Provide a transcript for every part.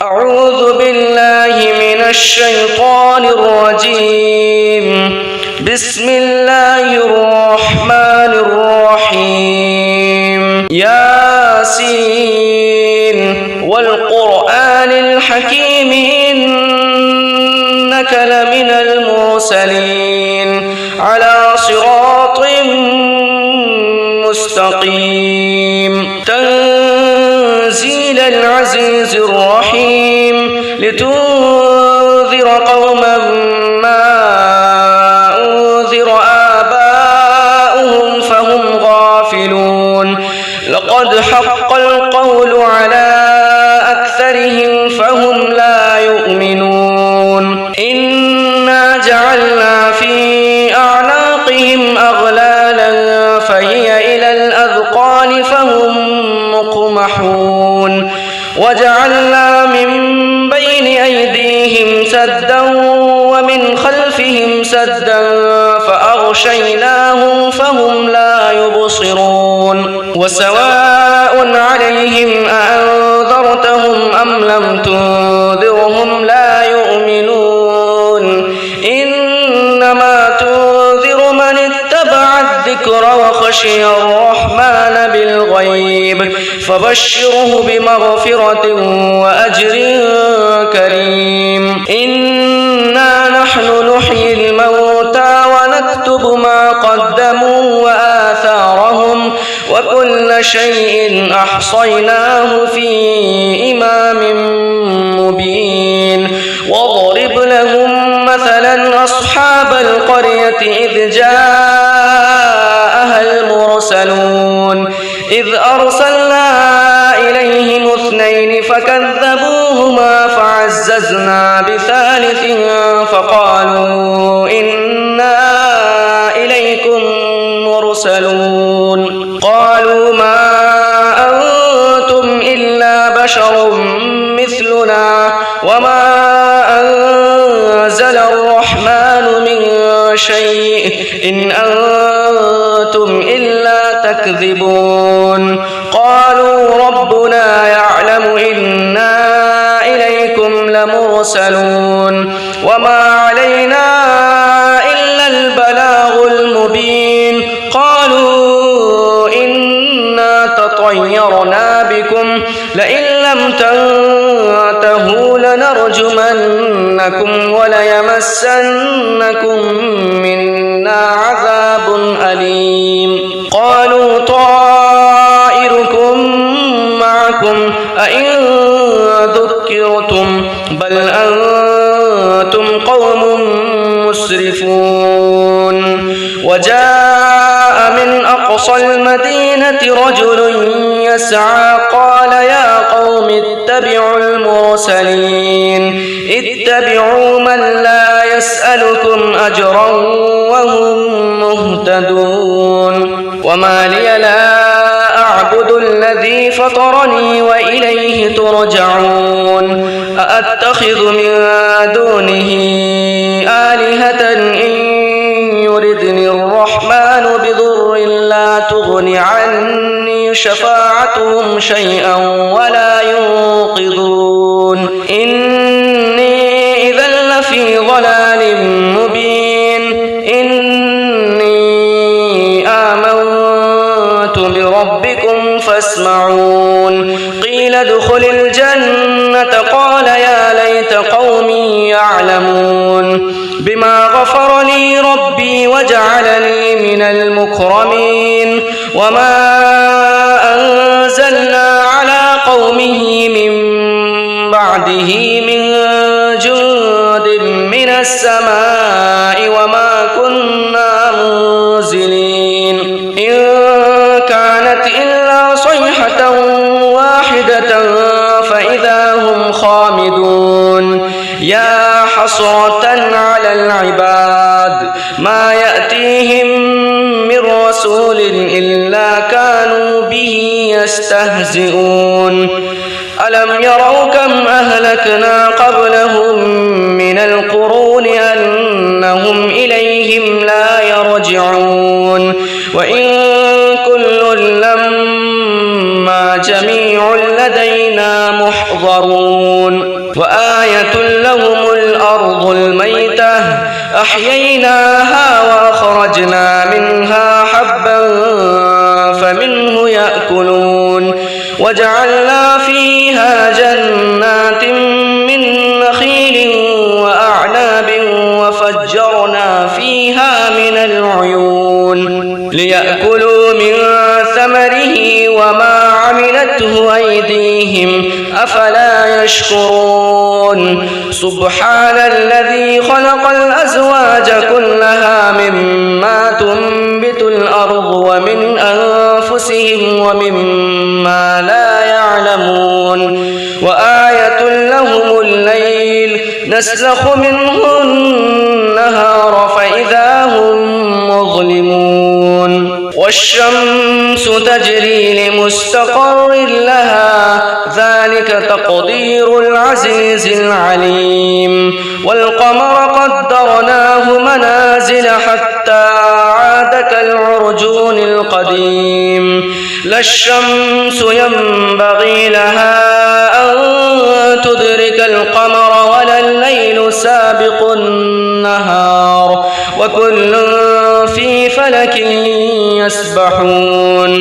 أعوذ بالله من الشيطان الرجيم. بسم الله الرحمن الرحيم. ياسين والقرآن الحكيم إنك لمن المرسلين على صراط مستقيم. تنزيل العزيز الرحيم لتنذر قوما ما أنذر آباؤهم فهم غافلون. لقد حق القول على أكثرهم فهم لا يؤمنون. إنا جعلنا في أعناقهم أغلالا فهي إلى الأذقان فهم مقمحون. وجعلنا من بين أيديهم سدا ومن خلفهم سدا فأغشيناهم فهم لا يبصرون. وسواء عليهم أأنذرتهم أم لم تنذرهم لا يؤمنون. إنما تنذر من اتبع الذكر وخشي الرحمن بالغيب فبشره بمغفرة وأجر كريم. إنا نحن نحيي الموتى ونكتب ما قدموا وآثارهم وكل شيء أحصيناه في إمام مبين. واضرب لهم مثلا أصحاب القرية إذ جاءها المرسلون إذ أرسلنا إليهم اثنين فكذبوهما فعززنا بثالث فقالوا إنا إليكم مرسلون. قالوا ما أنتم إلا بشر مثلنا وما أنزل الرحمن من شيء إن أنتم إلا تكذبون. قالوا ربنا يعلم إنا إليكم لمرسلون وما علينا إلا البلاغ المبين. قالوا إنا تطيرنا بكم لئن لم تنتهوا لنرجمنكم وليمسنكم منا عذاب أليم. قالوا طائركم معكم أئن ذكرتم بل أنتم قوم مسرفون. وجاء من أقصى المدينة رجل يسعى قال يا قوم اتبعوا المرسلين اتبعوا من لا يسألكم أجرا وهم مهتدون. وما لي لا أعبد الذي فطرني وإليه ترجعون. أأتخذ من دونه آلهة إن يردني الرحمن بضر لا تغن عني شفاعتهم شيئا ولا ينقذون. إني إذا لفي ضلال مبين. إني آمنت بربكم فاسمعون. قيل ادخل الجنة قال يا ليت قومي يعلمون بما غفر لي ربي وجعلني من المكرمين. وما أنزلنا على قومه من بعده من جند من السماء وما كنا منزلين. إن كانت إلا صيحة واحدة فإذا هم خامدون. يا حسرة على العباد ما يأتيهم من رسول إلا كانوا به يستهزئون. ألم يروا كم أهلكنا قبلهم من القرون أنهم إليهم لا يرجعون. وإن كل لما جميع لدينا محضرون. وآية لهم الأرض الميتة أحييناها وأخرجنا منها حبا فمنه يأكلون وجعلنا فيها جنات من نخيل وأعناب وفجرنا فيها من العيون ليأكلوا من ثمره وما عملته أيديهم أفلا يشكرون سبحان الذي خلق الأزواج كلها مما تنبت الأرض ومن أنفسهم ومما لا يعلمون وآية لهم الليل نسلخ منه النهار فإذا هم مظلمون والشمس تجري لمستقر لها ذلك تقدير العزيز العليم والقمر قدرناه منازل حتى عاد كالعرجون القديم لا الشمس ينبغي لها أن تدرك القمر ولا الليل سابق النهار وكل في فلك يسبحون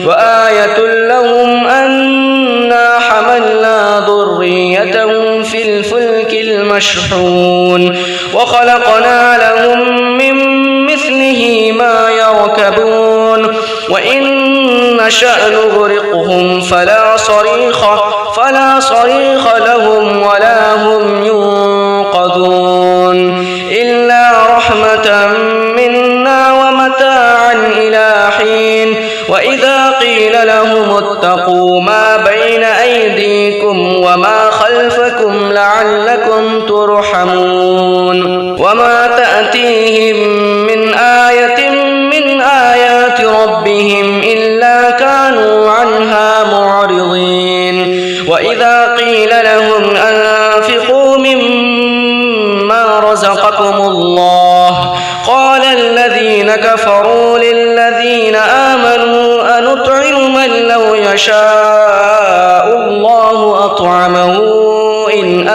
وآية لهم أنا حملنا ذريتهم في الفلك المشحون وخلقنا لهم من مثله ما يركبون وإن نشأ نغرقهم فلا صريخ لهم ولا هم ينقذون إلا رحمة منا ومتاعا إلى حين وإذا قيل لهم اتقوا ما بين أيديكم وما خلفكم لعلكم ترحمون وما تأتيهم من آية من آيات ربهم إلا كانوا عنها معرضين وإذا قيل لهم أنفقوا مما رزقكم الله قال الذين كفروا للذين آمنوا أنطعم من لو يشاء الله أطعمه إن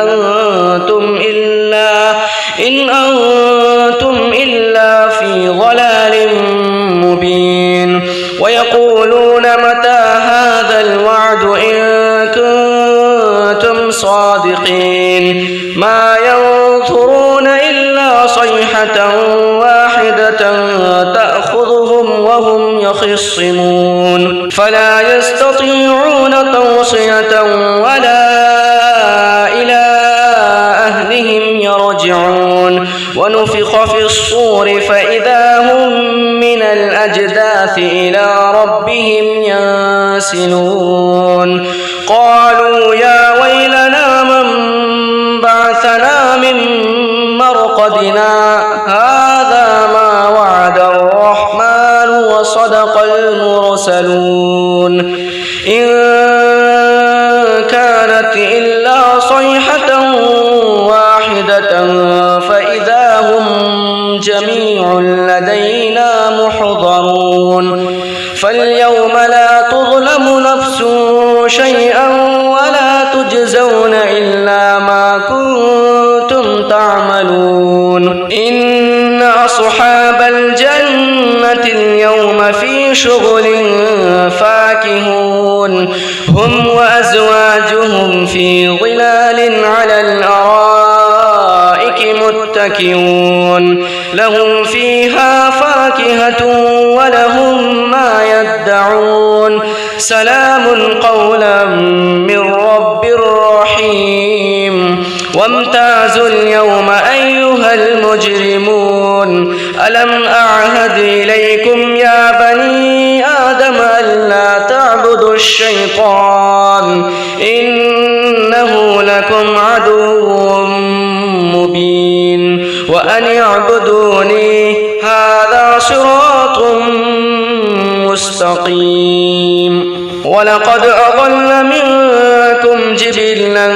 أنتم إلا في ضلال مبين ويقولون متى هذا الوعد إن كنتم صادقين ما ينظرون إلا صيحة واحدة تأخذهم وهم يخصمون فلا يستطيعون توصية ولا إلى أهلهم يرجعون ونفخ في الصور فإذا هم من الأجداث إلى ربهم ينسلون قالوا يا ويلنا من بعثنا من مرقدنا هذا ما وعد الرحمن وصدق المرسلون إن كانت إلا صيحة واحدة فإذا هم جميع لدينا محضرون فاليوم لا تظلم نفس شيئا ولا تجزون إلا ما كنتم تعملون إن أصحاب الجنة اليوم في شغل فاكهون هم وأزواجهم في ظلال على الأرائك متكئون لهم فيها فاكهة ولهم ما يدعون سلام قولا من رب رحيم وامتازوا اليوم أيها المجرمون ألم أعهد إليكم يا بني آدم ألا تعبدوا الشيطان إنه لكم عدو مبين وأن اعبدوني هذا صراط مستقيم ولقد أضل منكم جبلا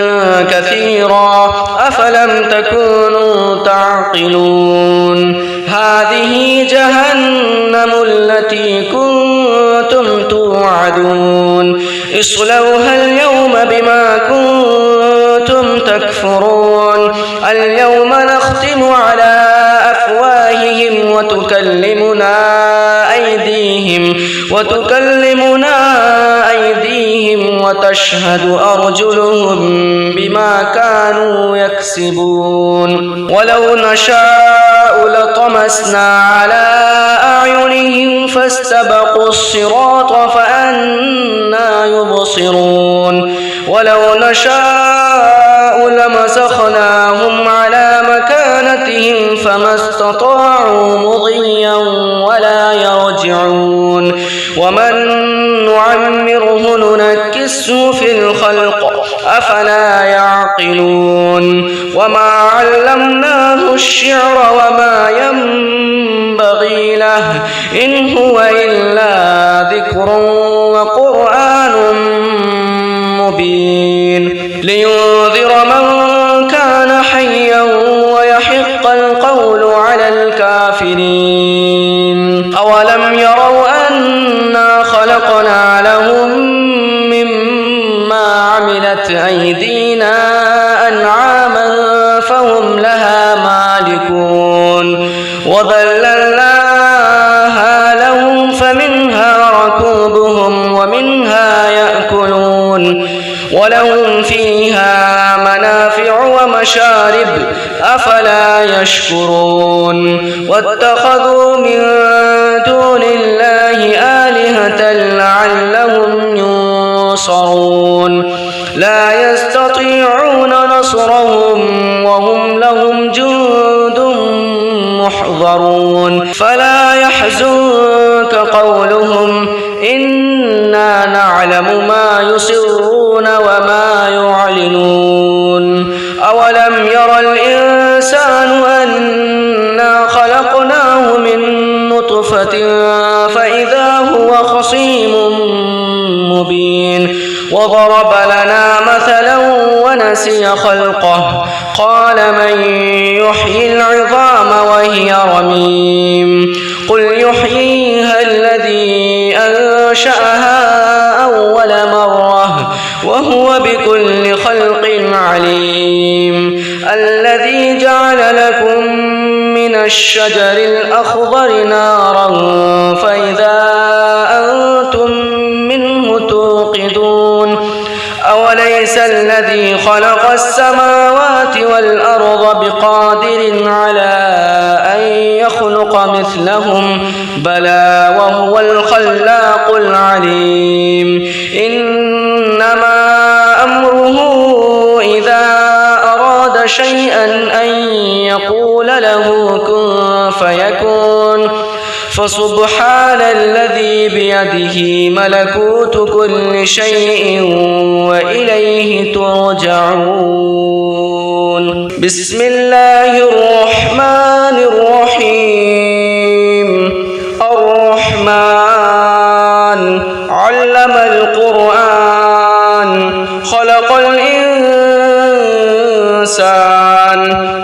كثيرا أفلم تكونوا تعقلون هذه جهنم التي كنتم توعدون اصلوها اليوم بما كنتم كنتم تكفرون اليوم نختم على أفواههم وتكلمنا أيديهم وتشهد أرجلهم بما كانوا يكسبون ولو نشاء لطمسنا على أعينهم فاستبقوا الصراط فأنى يبصرون ولو نشاء لمسخناهم على مكانتهم فما استطاعوا مضيا ولا يرجعون ومن نعمره ننكسه في الخلق أفلا يعقلون وما علمناه الشعر وما ينبغي له إن هو إلا ذكر وقرآن مبين لينذر من كان حيا ويحق القول على الكافرين أولم يروا أنا خلقنا لهم مما عملت أيدينا أنعاما فهم لها مالكون وذللناها لهم فمنها ركوبهم ومنها يأكلون ولهم فيها منافع ومشارب أفلا يشكرون واتخذوا من دون الله آلهة لعلهم ينصرون لا يستطيعون نصرهم وهم لهم جند محضرون فلا يحزنك قولهم إنا نعلم ما يسرون وما يعلنون أولم ير الإنسان أنا خلقناه من نطفة فإذا هو خصيم مبين وضرب لنا مثلا ونسي خلقه قال من يحيي العظام وهي رميم قل يحييها الذي أنشأها أول مرة وهو بكل خلق عليم الذي جعل لكم من الشجر الأخضر نارا فإذا أنتم منه توقدون أوليس الذي خلق السماوات والأرض بقادر على أن يخلق مثلهم بلى وهو الخلاق العليم إنما أمره إذا أراد شيئا أن يقول له كن فيكون فسبحان الذي بيده ملكوت كل شيء وإليه ترجعون بسم الله الرحمن الرحيم الرحمن علم القرآن خلق الإنسان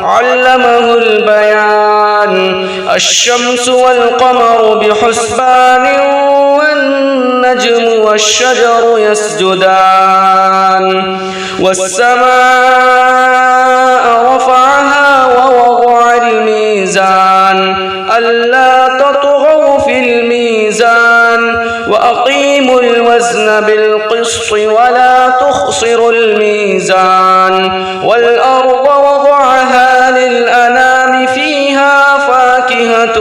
علمه البيان الشمس والقمر بحسبان والنجم والشجر يسجدان والسماء رفعها ووضع الميزان ألا تطغوا في الميزان وأقيموا الوزن بالقسط ولا تخسروا الميزان والأرض وضعها للأنام فيها فاكهة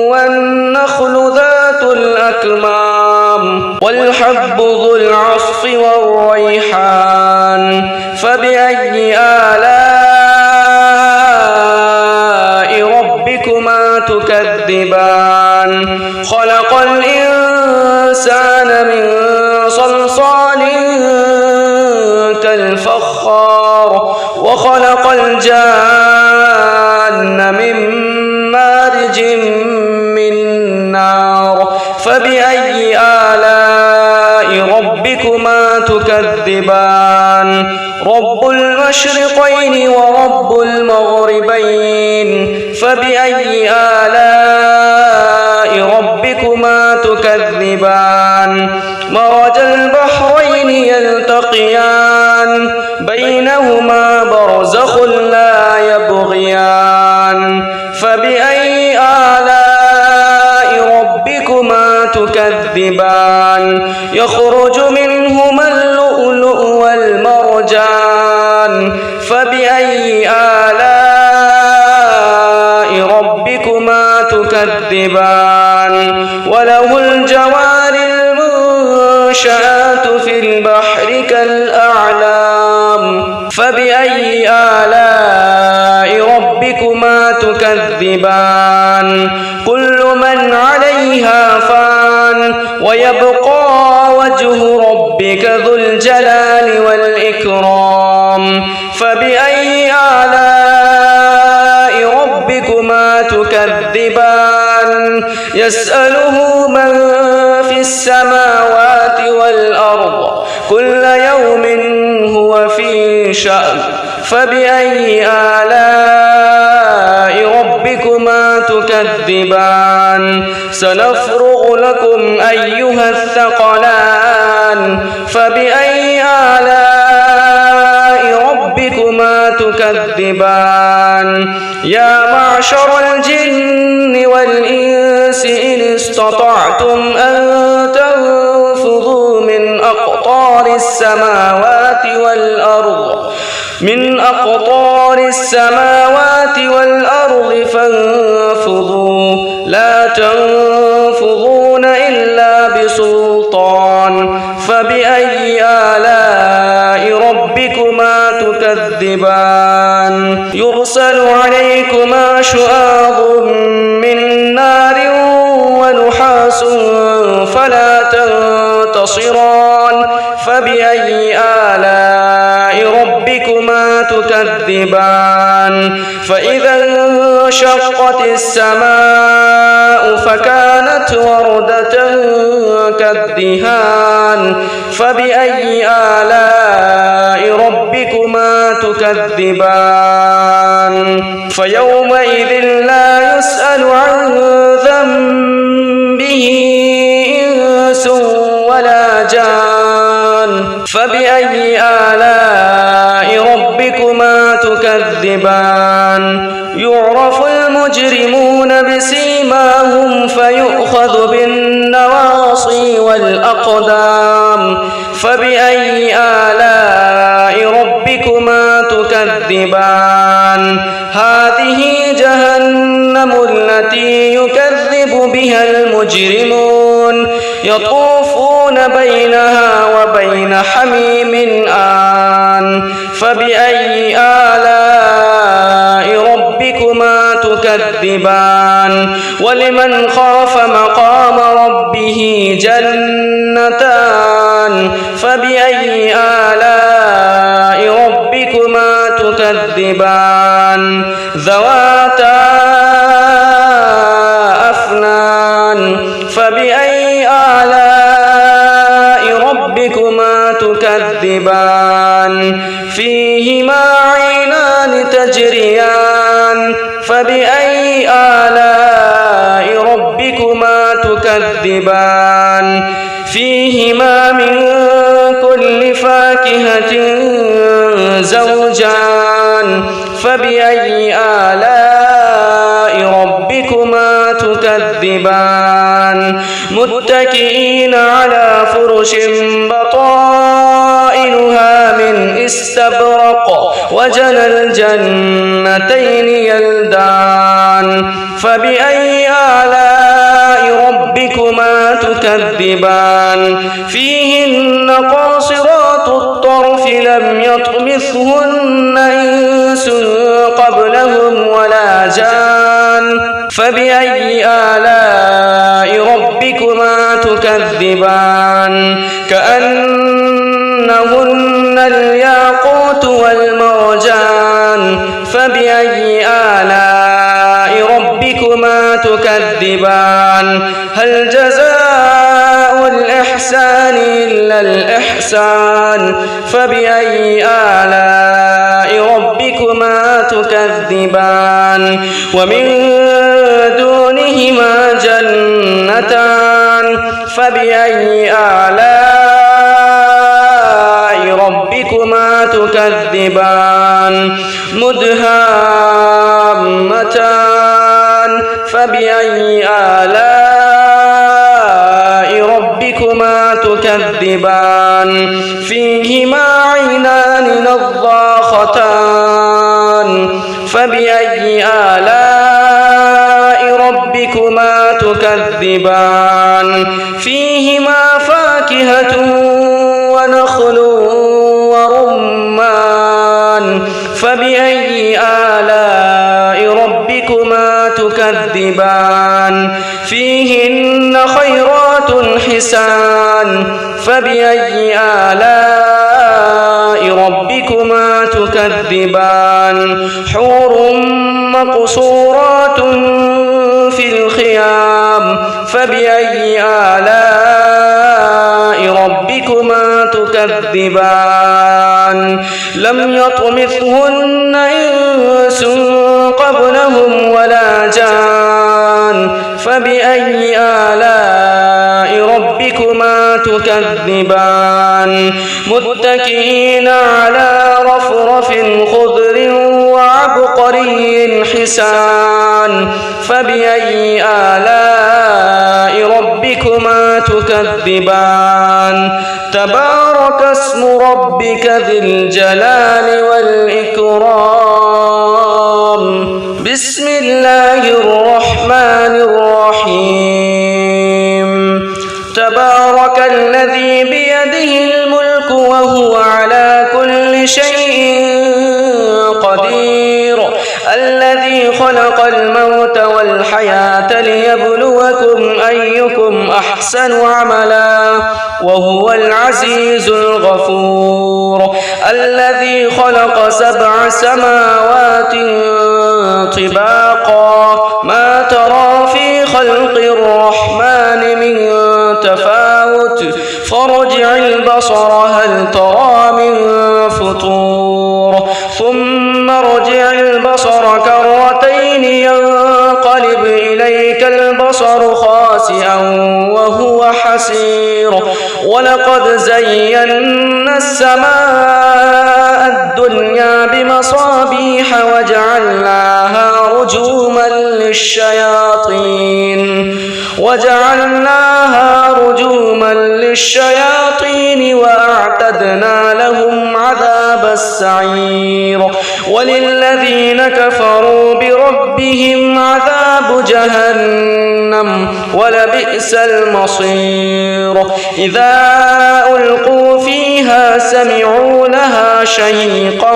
والنخل ذات الأكمام والحب ذو العصف والريحان فبأي آلاء ربكما تكذبان خلق الإنسان من صلصال كالفخار وخلق الجان من مارج من نار فبأي آلاء ربكما تكذبان رب المشرقين ورب المغربين فبأي آلاء ربكما تكذبان مرج البحرين يلتقيان بينهما بينهما برزخ لا يبغيان فبأي آلاء ربكما تكذبان يخرج منهما اللؤلؤ والمرجان فبأي آلاء ربكما تكذبان وله الجوار المنشآت في البحر كالأعلام فبأي آلاء ربكما تكذبان كل من عليها فان ويبقى وجه ربك ذو الجلال والإكرام فبأي آلاء ربكما تكذبان يسأله من في السماوات والأرض كل يوم هو في شأن فبأي آلاء ربكما تكذبان سنفرغ لكم أيها الثقلان فبأي آلاء ربكما تكذبان يا معشر الجن والإنس إن استطعتم أن تنفذوا من أقطار السماوات والأرض فانفذوا لا تنفذون إلا بسلطان فبأي آلاء ربكما تكذبان يرسل عليكما شواظ من نار ونحاس فلا تنتصران فبأي آلاء ربكما تكذبان فإذا انشقت السماء فكانت وردة كالدهان فبأي آلاء ربكما تكذبان فيومئذ لا يسأل عن ذنبه إنس ولا جان فبأي آلاء ربكما تكذبان يعرف المجرمون بسيماهم فيؤخذ بالنواصي والأقدام فبأي آلاء ربكما تكذبان هذه جهنم التي يكذب بها المجرمون يطوفون بينها وبين حميم آن فبأي آلاء ربكما تكذبان ولمن خاف مقام ربه جنتان فبأي آلاء ربكما تكذبان ذواتا أفنان فبأي آلاء ربكما تكذبان فيهما عينان تجريان فبأي آلاء ربكما تكذبان فيهما من كل فاكهة زوجان فبأي آلاء ربكما تكذبان متكئين على فرش بطائنها من استبرق وجنى الجنتين يلدان فبأي آلاء ربكما تكذبان فيهن قاصرات الطرف لم يطمثهن إنس قبلهم ولا جان فبأي آلاء ربكما تكذبان كأنهن الياقوت والمرجان فبأي آلاء ربكما تكذبان هل جزاء الإحسان إلا الإحسان فبأي آلاء ربكما تكذبان ومن دونهما جنتان فبأي آلاء ربكما تكذبان مدهامتان فبأي آلاء ربكما تكذبان فيهما عينان نضاختان فبأي آلاء ربكما تكذبان فيهما فاكهة ونخل ورمان فبأي آلاء ربكما تكذبان فيهن خيرات حسان فبأي آلاء ربكما تكذبان حور مقصورات في الخيام فبأي آلاء ربكما تكذبان لم يطمثهن إنس قبلهم ولا جان فبأي آلاء ربكما تكذبان متكئين على رفرف خضر وعبقري حسان فبأي آلاء ربكما تكذبان تبارك اسم ربك ذي الجلال والإكرام بسم الله الرحمن الرحيم تبارك الذي بيده الملك وهو على كل شيء قدير الذي خلق الموت والحياة ليبلوكم أيكم أحسن عملا وهو العزيز الغفور الذي خلق 7 سماوات طباقا ما ترى في خلق الرحمن من تفاوت فارجع البصر هل ترى من فطور ثم ارجع البصر كرتين ينقلب إليك البصر خاسئا وهو حسير ولقد زينا السماء الدنيا بمصابيح وجعلناها رجوما للشياطين وأعتدنا لهم عذاب السعير وللذين كفروا بربهم عذاب جهنم ولبئس المصير إذا ألقوا فيها سمعوا لها شهيقا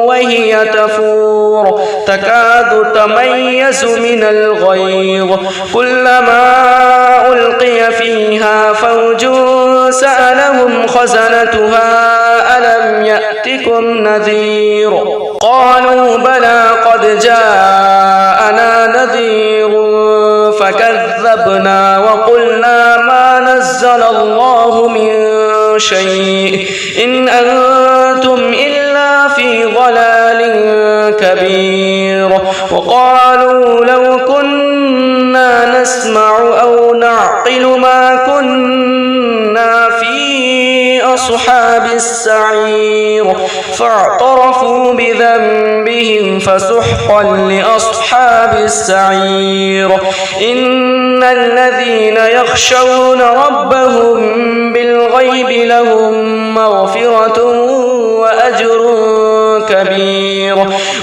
وهي تفور تكاد تميز من الغيظ كلما ألقي فيها فوج سألهم خزنتها ألم يأتكم نذير قالوا بلى قد جاءنا نذير فكذبنا وقلنا ما نزل الله من شيء إن أنتم إلا في ضلال كبير وقالوا لو كنا نسمع أو نعقل ما كنا في أصحاب السعير فاعترفوا بذنبهم فسحقا لأصحاب السعير إن الذين يخشون ربهم بالغيب لهم مغفرة وأجر كبير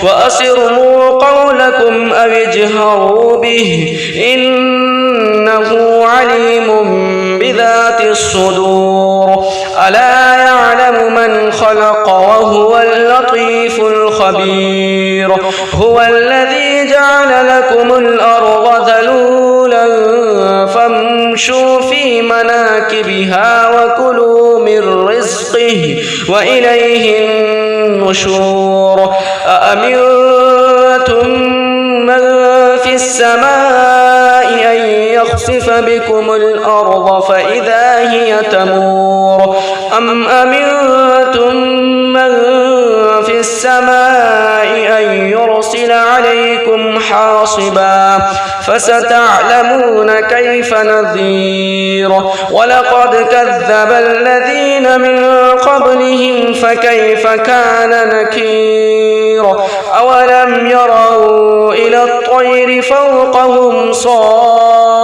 وأسروا قولكم أو اجهروا به إنه عليم بذات الصدور ألا يعلم من خلق وهو اللطيف الخبير هو الذي جعل لكم الأرض ذلولا فامشوا في مناكبها وكلوا من رزقه وإليه النشور أأمنتم من في السماء أن يخسف بكم الأرض فإذا هي تمور أم أمنتم من في السماء أن يرسل عليكم حاصبا فستعلمون كيف نذير ولقد كذب الذين من قبلهم فكيف كان نكير أولم يروا إلى الطير فوقهم صافات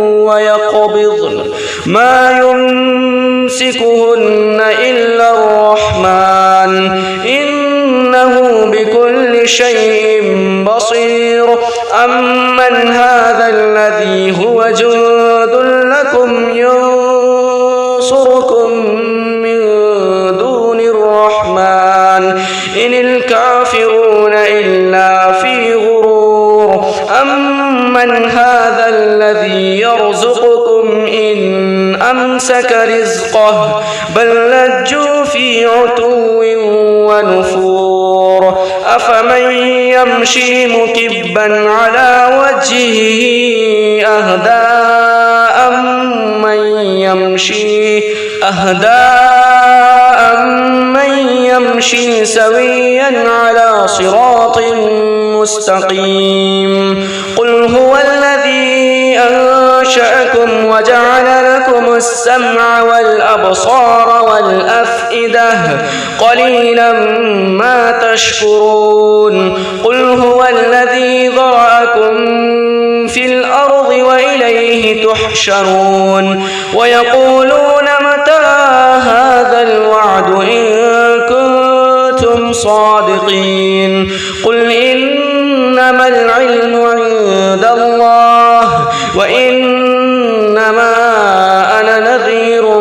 ويقبضن ما يمسكهن إلا الرحمن إنه بكل شيء بصير أمن هذا الذي هو جند لكم ينصركم من دون الرحمن إن الكافرون إلا في غرور أمن هذا الذي يرزقكم إن أمسك رزقه بل لجوا في عتو ونفور أفمن يمشي مكبا على وجهه أهدى أمن يمشي سويا على صراط مستقيم قل هو الذي أنشأكم وجعل لكم السمع والأبصار والأفئدة قليلا ما تشكرون قل هو الذي ذرأكم في الأرض وإليه تحشرون ويقولون متى هذا الوعد إن كنتم صادقين قل إنما العلم عند الله وإنما أنا نذير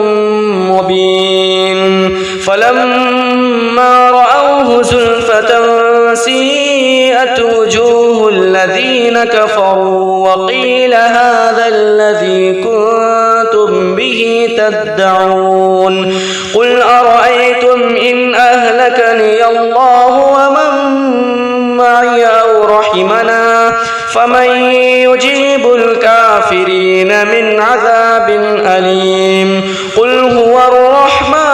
مبين فلما رأوه زلفة سيئت وجوه الذين كفروا وقيل هذا الذي كنتم به تدعون قل أرأيتم إن أهلكني الله ومن معي أو رحمنا فمن يجيب الكافرين من عذاب أليم قل هو الرحمن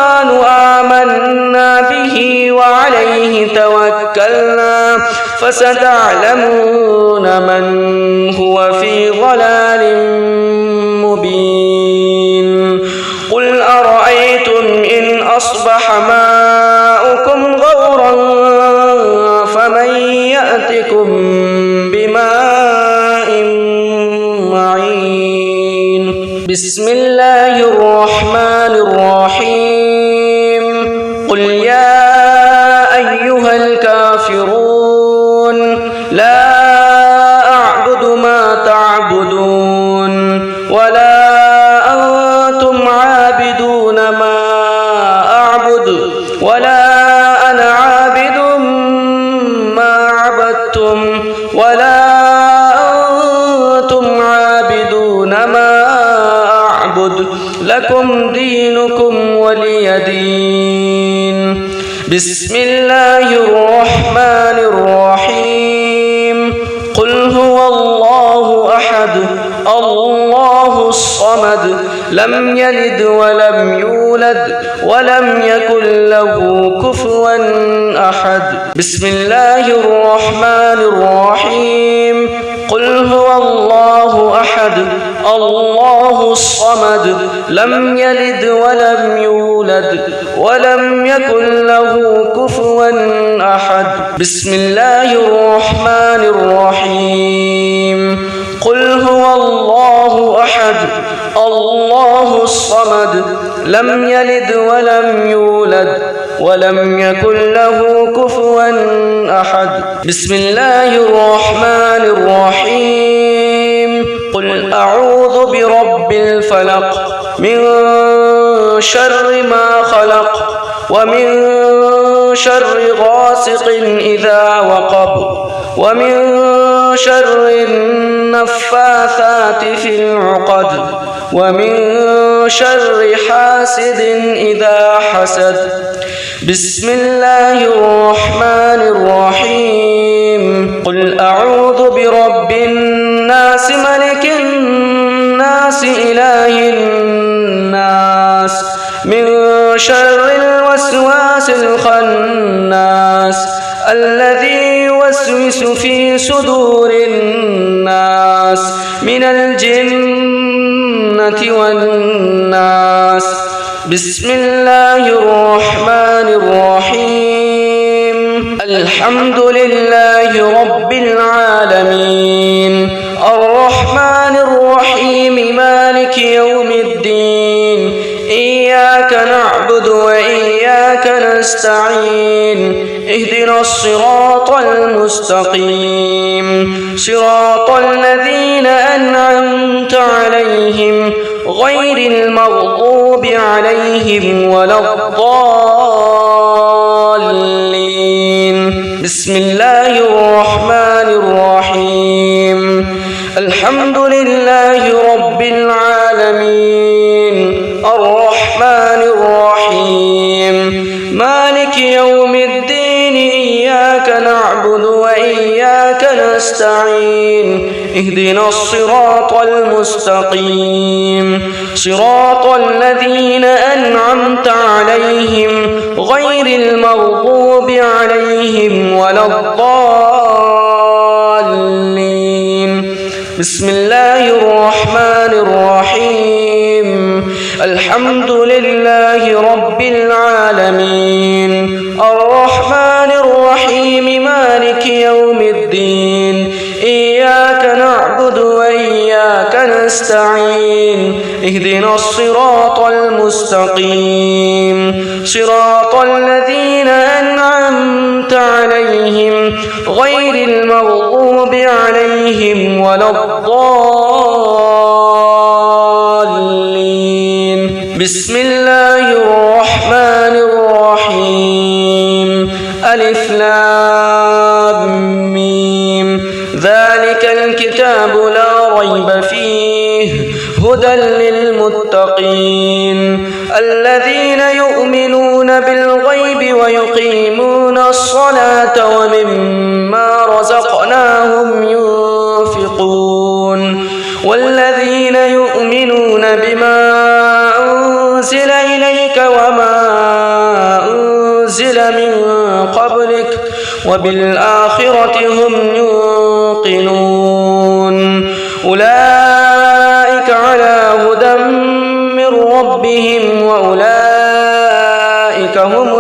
آمنا به وعليه توكلنا فستعلمون من هو في ضلال مبين قل أرأيتم إن أصبح ماؤكم غورا فمن يأتكم بماء معين بسم الله الرحمن الرحيم قل يا أيها الكافرون لا أعبد ما تعبدون ولا أنتم عابدون ما أعبد ولا أنا عابد ما عبدتم ولا أنتم عابدون ما أعبد لكم دينكم ولي دين بسم الله الرحمن الرحيم قل هو الله أحد الله الصمد لم يلد ولم يولد ولم يكن له كفوا أحد بسم الله الرحمن الرحيم قل هو الله أحد الله الصمد لم يلد ولم يولد ولم يكن له كفوا أحد بسم الله الرحمن الرحيم قل هو الله أحد الله الصمد لم يلد ولم يولد ولم يكن له كفوا أحد بسم الله الرحمن الرحيم قل أعوذ برب الفلق من شر ما خلق ومن شر غاسق إذا وقب ومن شر النفاثات في العقد ومن شر حاسد إذا حسد بسم الله الرحمن الرحيم قل أعوذ برب الناس ملك الناس إله الناس من شر الوسواس الخناس الذي يوسوس في صدور الناس من الجنة والناس. بسم الله الرحمن الرحيم. الحمد لله رب العالمين، الرحمن الرحيم، مالك يوم الدين، إياك نعبد وإياك نستعين، اهدنا الصراط المستقيم، صراط الذين أنعمت عليهم غير المغضوب عليهم ولا الضالين. بسم الله الرحمن الرحيم. الحمد لله رب العالمين، الرحمن الرحيم، مالك يوم الدين، إياك نعبد وإياك نستعين، اهدنا الصراط المستقيم، صراط الذين أنعمت عليهم غير المغضوب عليهم ولا الضالين. بسم الله الرحمن الرحيم. الحمد لله رب العالمين، الرحمن الرحيم، مالك يوم الدين، إياك نعبد وإياك نستعين، اهدنا الصراط المستقيم، صراط الذين أنعمت عليهم غير المغضوب عليهم ولا الضالين. بسم الله الرحمن الرحيم. ألف لام ميم. ذلك الكتاب لا ريب فيه هدى للمتقين الذين يؤمنون بالغيب ويقيمون الصلاة ومما رزقناهم ينفقون والذين يؤمنون بما أنزل إليك وما أنزل من قبلك وبالآخرة هم يوقنون أولئك على هدى من ربهم وأولئك هم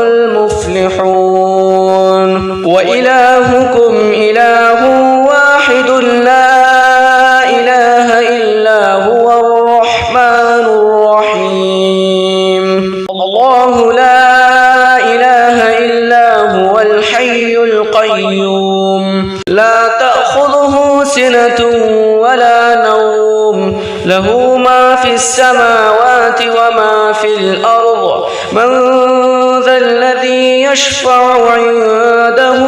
المفلحون وإلهكم إله واحد لا إله إلا هو الرحمن الرحيم الله لا إله إلا هو الحي القيوم لا تأخذه سنة ولا نوم له ما في السماوات وما في الأرض من ذا الذي يشفع عنده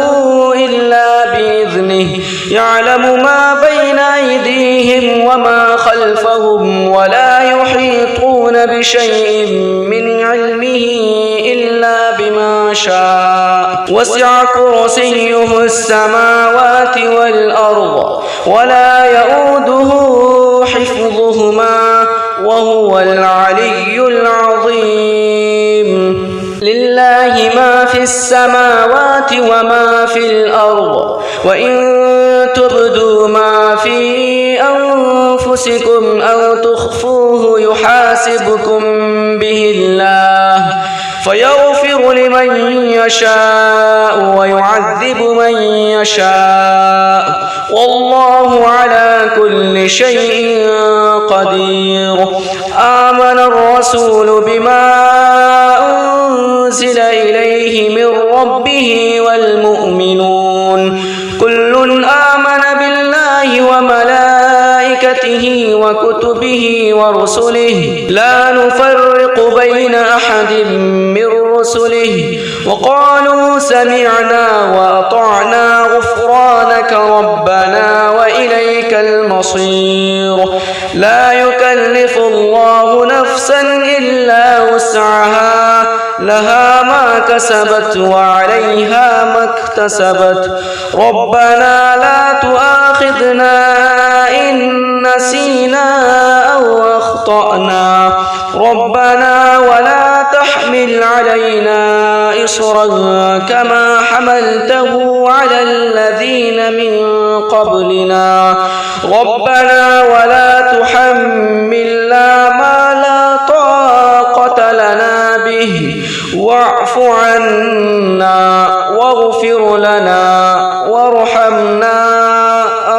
إلا بإذنه يعلم ما بين أيديهم وما خلفهم ولا يحيطون بشيء من علمه إلا بما شاء وسع كرسيه السماوات والأرض ولا يؤوده حفظهما وهو العلي العظيم لله ما في السماوات وما في الأرض وإن تبدوا ما في أنفسكم أو تخفوه يحاسبكم به الله فيغفر لمن يشاء ويعذب من يشاء والله على كل شيء قدير آمن الرسول بما أنزل إليه من ربه والمؤمنون كل آمن بالله وملائكته وكتبه ورسله لا نفرق بين أحد من رسله وقالوا سمعنا وأطعنا غفرانك ربنا وإليك المصير لا يكلف الله نفسا إلا وسعها لها ما كسبت وعليها ما اكتسبت ربنا لا تؤاخذنا إن نسينا أو أخطأنا ربنا ولا تحمل علينا إصرا كما حملته على الذين من قبلنا ربنا ولا تحملنا ما لا طاقة لنا به واعف عنا واغفر لنا وارحمنا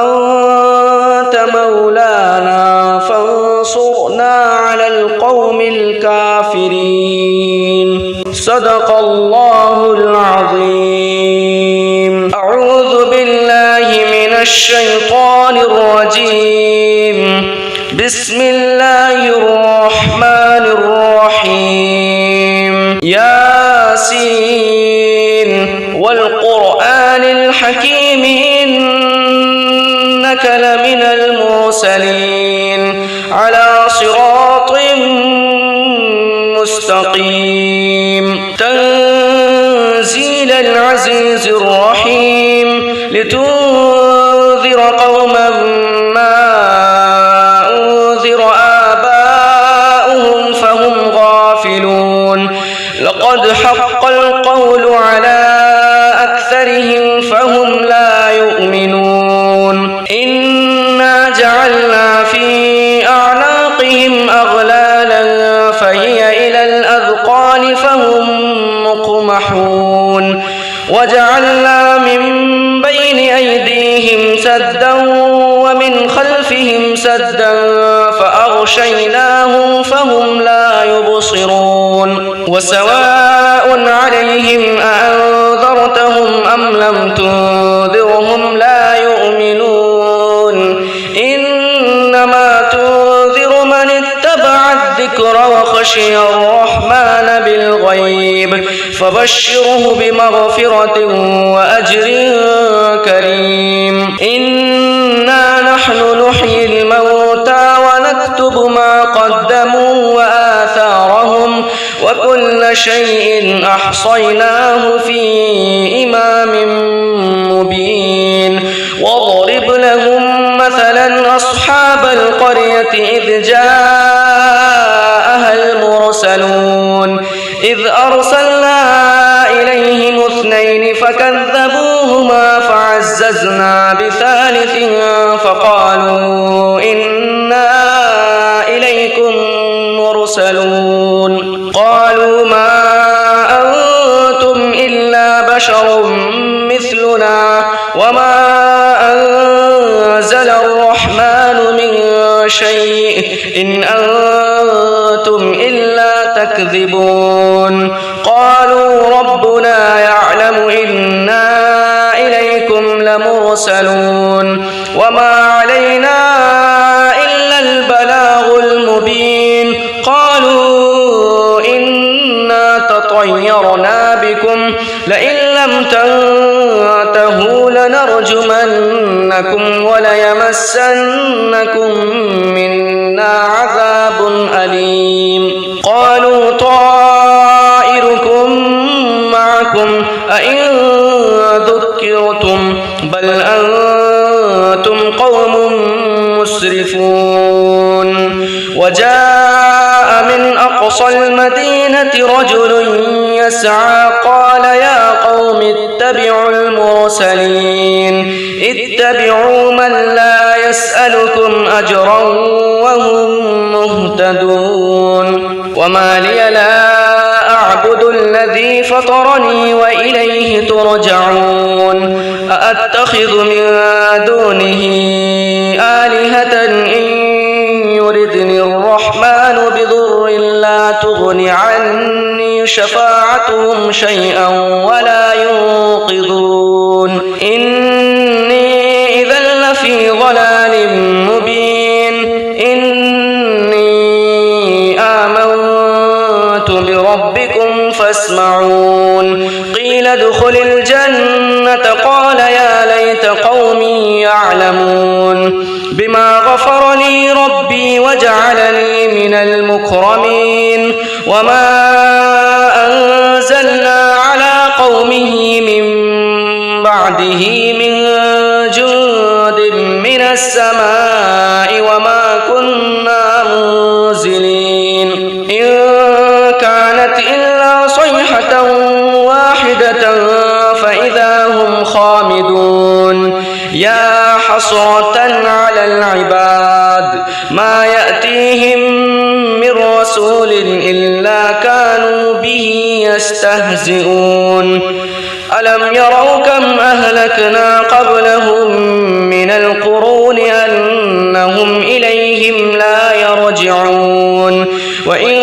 أنت مولانا فانصرنا على القوم الكافرين صدق الله العظيم. أعوذ بالله من الشيطان الرجيم. بسم الله الرحمن الرحيم. ياسين والقرآن الحكيم إنك لمن المرسلين على صراط مستقيم تنزيل العزيز الرحيم لتنذر قوما ما أنذر آباؤهم فهم غافلون لقد حق القول على أكثرهم فهم لا يؤمنون إنا جعلنا في أعناقهم أغلالا فهي إلى الأذقان فهم مقمحون وجعلنا من بين أيديهم سدا ومن خلفهم سدا فأغشيناهم فهم لا يبصرون وسواء عليهم أأنذرتهم أم لم تنذرهم لا يؤمنون إنما تنذر من اتبع الذكر وخشي الرحمن بالغيب فبشره بمغفرة وأجر كريم. إنا نحن نحيي الموتى ونكتب ما قدموا وآثارهم وكل شيء أحصيناه في إمام مبين. واضرب لهم مثلا أصحاب القرية إذ جاءها المرسلون إذ أرسلنا إليهم اثنين فكذبوهما فعززنا بثالث فقالوا إنا إليكم مرسلون قالوا ما أنتم إلا بشر مثلنا وما أنزل الرحمن من شيء إن أنتم إلا تكذبون. قالوا ربنا يعلم إنا إليكم لمرسلون وما علينا إلا البلاغ المبين. قالوا إنا تطيرنا بكم لئن لم تنتهوا لنرجمنكم وليمسنكم منا عذاب أليم. قالوا طائركم معكم أئن ذكرتم بل أنتم قوم مسرفون. وجاء من أقصى المدينة رجل يسعى قال يا قوم اتبعوا المرسلين اتبعوا من لا يسألكم أجرا وهم مهتدون. وما لي لا أعبد الذي فطرني وإليه ترجعون. أأتخذ من دونه آلهة إن يردني الرحمن بضر لا تغن عني شفاعتهم شيئا ولا ينقذون. إني إذا لفي ضلال مبين. إني آمنت بربكم فاسمعون. قيل ادخل الجنة قال يا ليت قومي يعلمون بما غفر لي ربي وجعلني من المكرمين. وما أنزلنا على قومه من بعده من جند من السماء وما كنا منزلين. إن كانت إلا صيحة هم خامدون يا حسرة على العباد ما يأتيهم من رسول إلا كانوا به يستهزئون ألم يروا كم أهلكنا قبلهم من القرون أنهم إليهم لا يرجعون وإن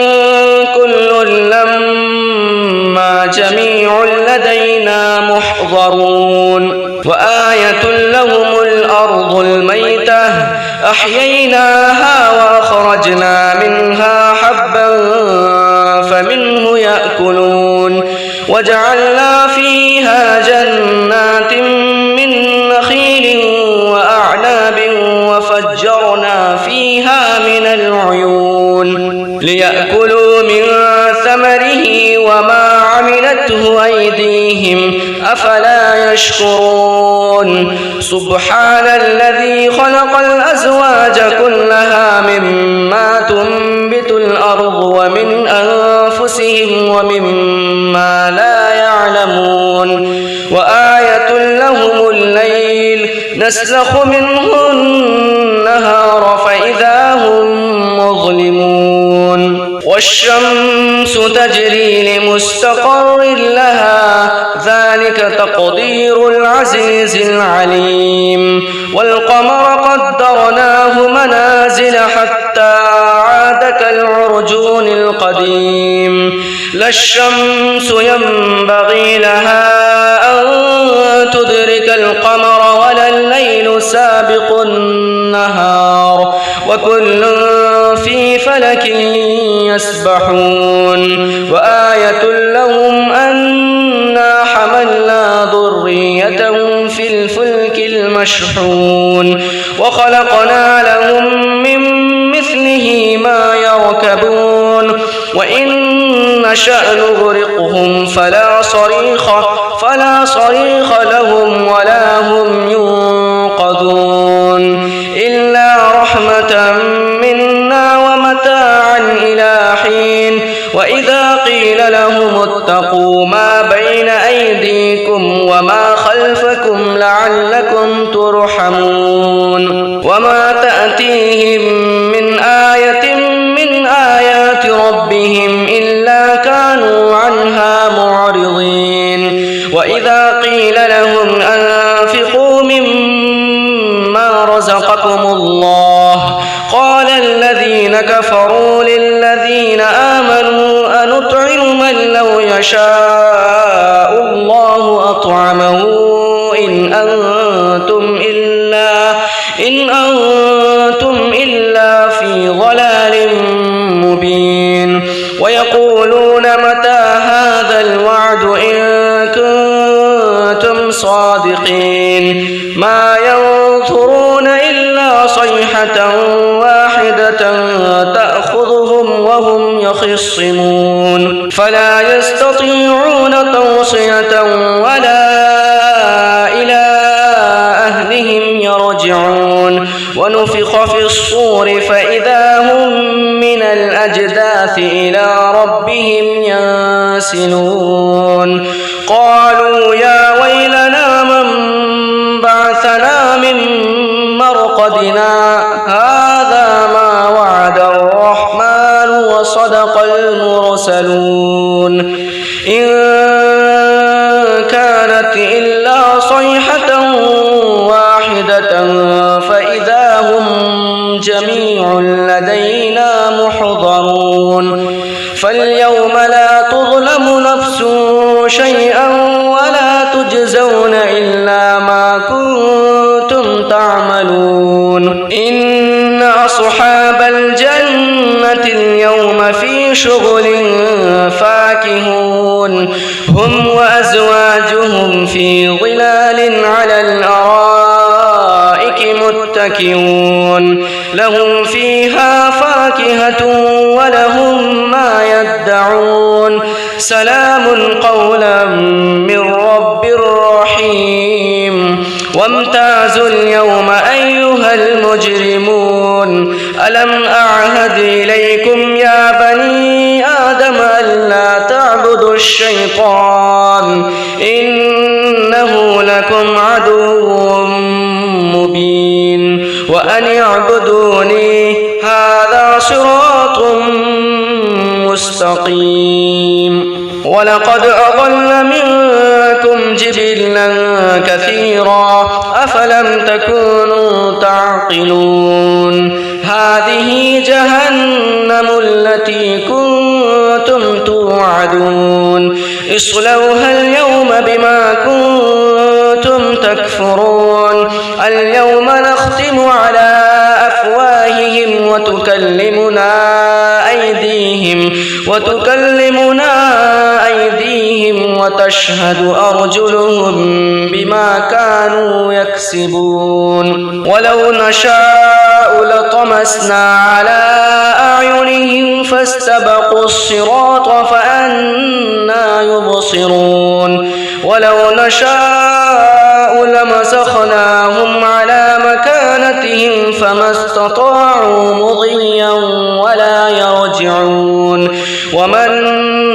كل لما جميع لدينا محضرون وآية لهم الأرض الميتة أحييناها وأخرجنا منها حبا فمنه يأكلون وجعلنا فيها جنات من نخيل وأعناب وفجرنا فيها من العيون ليأكلوا من ثمره وما عملته أيديهم أفلا يشكرون سبحان الذي خلق الأزواج كلها مما تنبت الأرض ومن أنفسهم ومما لا يعلمون وآية لهم الليل نسلخ منه النهار فإذا هم مظلمون والشمس تجري لمستقر لها ذلك تقدير العزيز العليم والقمر قدرناه منازل حتى عاد كالعرجون القديم لا الشمس ينبغي لها أن تدرك القمر ولا الليل سابق النهار وكل في فلك يسبحون وآية لهم أنا حملنا ذريتهم في الفلك المشحون وخلقنا لهم من مثله ما يركبون وإن نشأ نغرقهم فلا صريخ لهم ولا هم ينقذون إلا رحمة منا ومتاعا إلى حين وإذا قيل لهم اتقوا ما بين أيديكم وما خلفكم لعلكم ترحمون وما تأتيهم من آية من آيات ربهم إلا كانوا عنها معرضين وإذا قيل لهم أنفقوا مما رزقكم الله قال الذين كفروا للذين آمنوا أنطعم من لو يشاء الله أطعمه إن أنتم إلا في ضلال مبين ويقولون متى هذا الوعد إن كنتم صادقين ما ينظرون إلا صيحة واحدة تأخذهم وهم يخصمون فلا يستطيعون توصية ولا إلى أهلهم يرجعون ونفخ في الصور فإذا هم من الأجداث إلى ربهم ينسلون قالوا يا ويلنا من بعثنا من مرقدنا هذا ما وعد الرحمن وصدق المرسلون إن كانت إلا صيحة واحدة فإذا هم جميع لدينا محضرون فاليوم لا تظلم نفس شيئا ولا تجزون إلا ما كنتم تعملون إن أصحاب الجنة اليوم في شغل فاكهون هم وأزواجهم في ظلال على الأرائك متكئون لهم فيها فاكهة ولهم ما يدعون سلام قولا من رب رحيم وامتازوا اليوم أيها المجرمون ألم أعهد إليكم يا بني آدم ألا تعبدوا الشيطان إنه لكم عدو مبين وأن اعبدوني هذا صراط مستقيم ولقد أضل منكم جبلا كثيرا أفلم تكونوا تعقلون هذه جهنم التي كنتم توعدون اصلوها اليوم بما كنتم تكفرون اليوم نختم على أفواههم وتكلمنا أيديهم وتشهد أرجلهم بما كانوا يكسبون ولو نشاء لطمسنا على أعينهم فاستبقوا الصراط فأنى يبصرون ولو نشاء لمسخناهم على مكانتهم فما استطاعوا مضيا ولا يرجعون ومن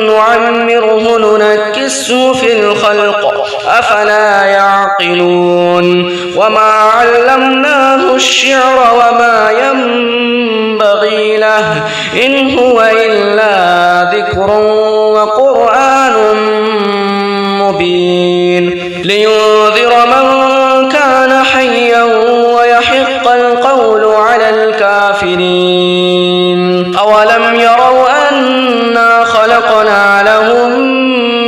نعمره ننكسه في الخلق أفلا يعقلون وما علمناه الشعر وما ينبغي له إن هو إلا ذكر وقرآن مبين لينذر من كان حيا ويحق القول على الكافرين أولم يروا أنا خلقنا لهم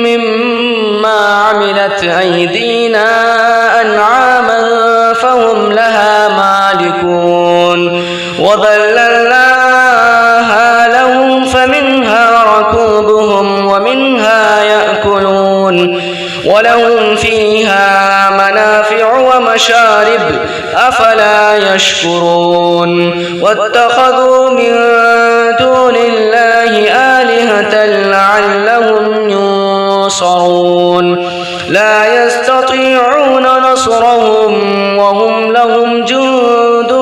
مما عملت أيدينا أنعاما فهم لها مالكون وذللناها لهم فمنها ركوبهم ومنها يأكلون ولهم فيها منافع ومشارب أفلا يشكرون واتخذوا من دون الله آلهة لعلهم ينصرون لا يستطيعون نصرهم وهم لهم جند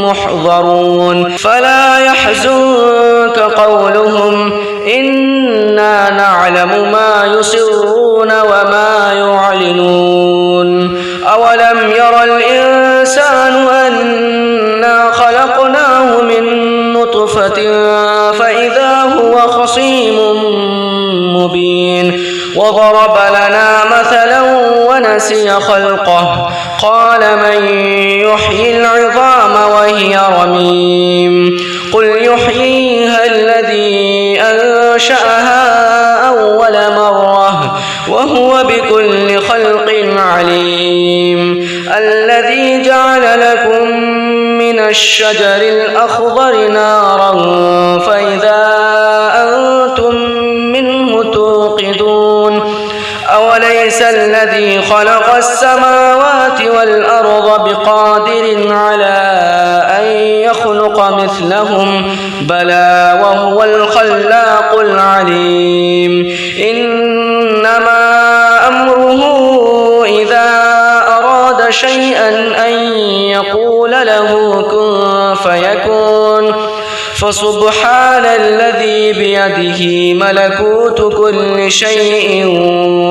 محضرون فلا يحزنك قولهم إنا نعلم ما يسرون وما يعلنون أولم ير الإنسان أنا خلقناه من نطفة فإذا هو خصيم مبين وضرب لنا مثلا ونسي خلقه قال من يحيي العظام وهي رميم قل يحييها الذي أنشأها أول مرة وهو بكل خلق عليم الذي جعل لكم من الشجر الأخضر نارا فإذا أنتم منه توقدون أوليس الذي خلق السماوات والأرض بقادر على أن يخلق مثلهم بلى وهو الخلاق العليم إنما أمره إذا أراد شيئا أن يقول له كن فيكون فسبحان الذي بيده ملكوت كل شيء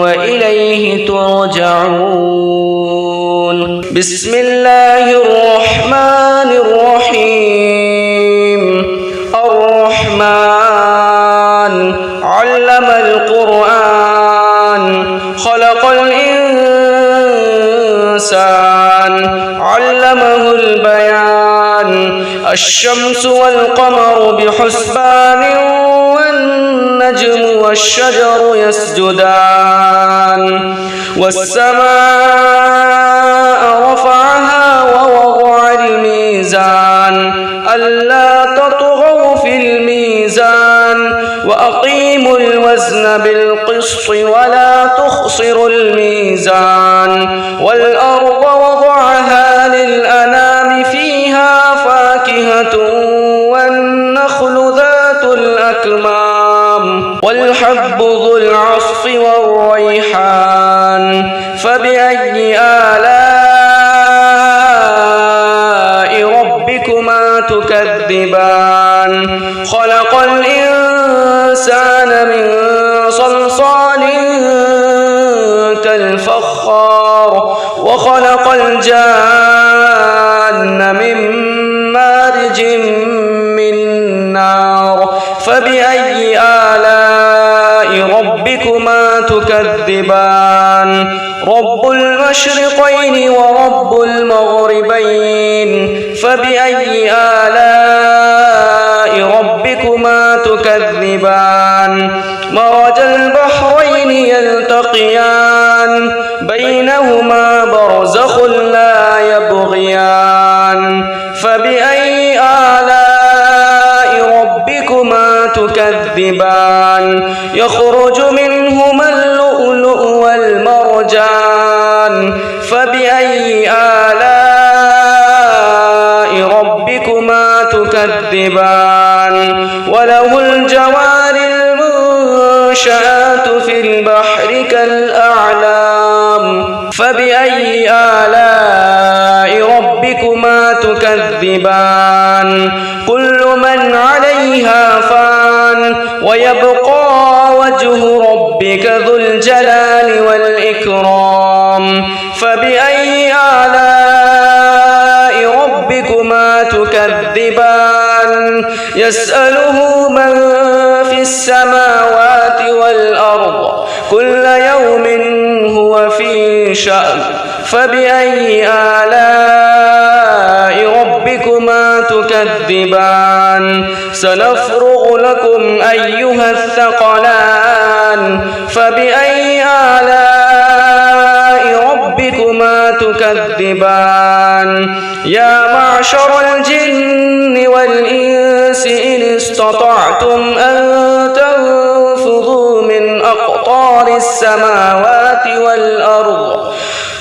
وإليه ترجعون بسم الله الرحمن الرحيم الرحمن علم القرآن خلق الإنسان علمه البيان الشمس والقمر بحسبان والنجم والشجر يسجدان والسماء رفعها ووضع الميزان ألا تطغوا في الميزان وأقيموا الوزن بالقسط ولا تخسروا الميزان والأرض وضعها للأنام فيها فاكهة والنخل ذات الأكمام والحب ذو العصف والريحان فبأي آلاء ربكما تكذبان خلق الإنسان من صلصال كالفخار وخلق الجان من مارج من نار فبأي آلاء ربكما تكذبان رب المشرقين ورب المغربين فبأي آلاء ربكما تكذبان مرج البحرين يلتقيان بينهما برزخ لا يبغيان فبأي آلاء ربكما تكذبان يخرج منهما اللؤلؤ والمرجان فبأي آلاء ربكما تكذبان وله الجوار المنشآت في البحر كالأعلام فبأي آلاء ربكما تكذبان كل من عليها فان ويبقى وجه ربك ذو الجلال والإكرام فبأي آلاء ربكما تكذبان يسأله من في السماوات والأرض كل يوم هو في شأن فبأي آلاء ربكما تكذبان سنفرغ لكم أيها الثقلان فبأي آلاء ربكما تكذبان يا معشر الجن والإنس إن استطعتم أن تنفذوا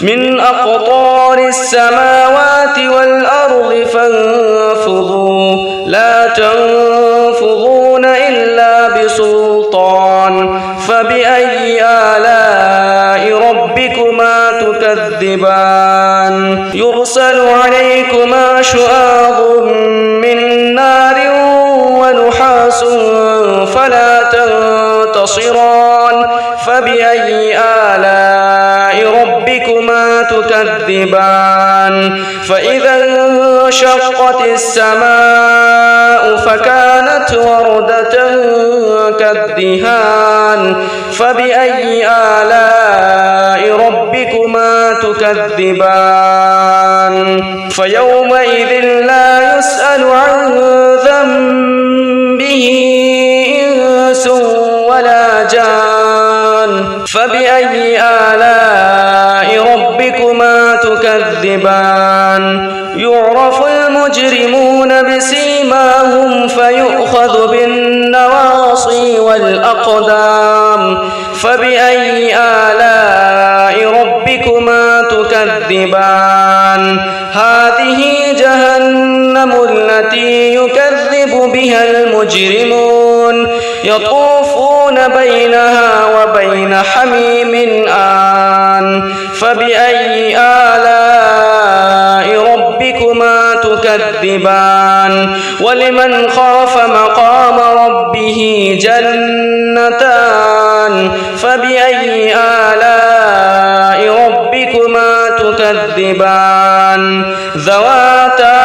من أقطار السماوات والأرض فانفذوا لا تنفذون إلا بسلطان فبأي آلاء ربكما تكذبان يرسل عليكما شواظ من نار ونحاس فلا تنتصران فبأي آلاء ربكما تكذبان فإذا انشقت السماء فكانت وردة كالدهان فبأي آلاء ربكما تكذبان فيومئذ لا يسأل عن ذنبه إنس ولا جان فبأي آلاء ربكما تكذبان يعرف المجرمون بسيماهم فيؤخذ بالنواصي والأقدام فبأي آلاء ربكما تكذبان هذه جهنم التي يكذب بها المجرمون يطوفون بينها وبين حميم آن فبأي آلاء ربكما تكذبان ولمن خاف مقام ربه جنتان فبأي آلاء ربكما تكذبان ذواتا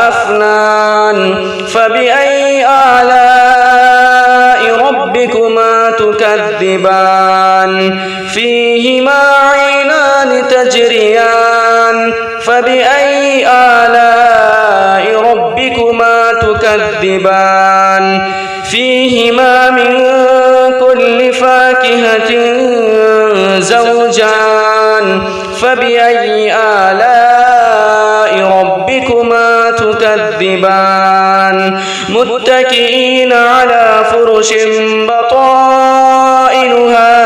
أفنان فبأي آلاء ربكما تكذبان فيهما عينان تجريان فبأي آلاء ربكما تكذبان فيهما من كل فاكهة زوجان فبأي آلاء ربكما تكذبان متكئين على فرش بطائنها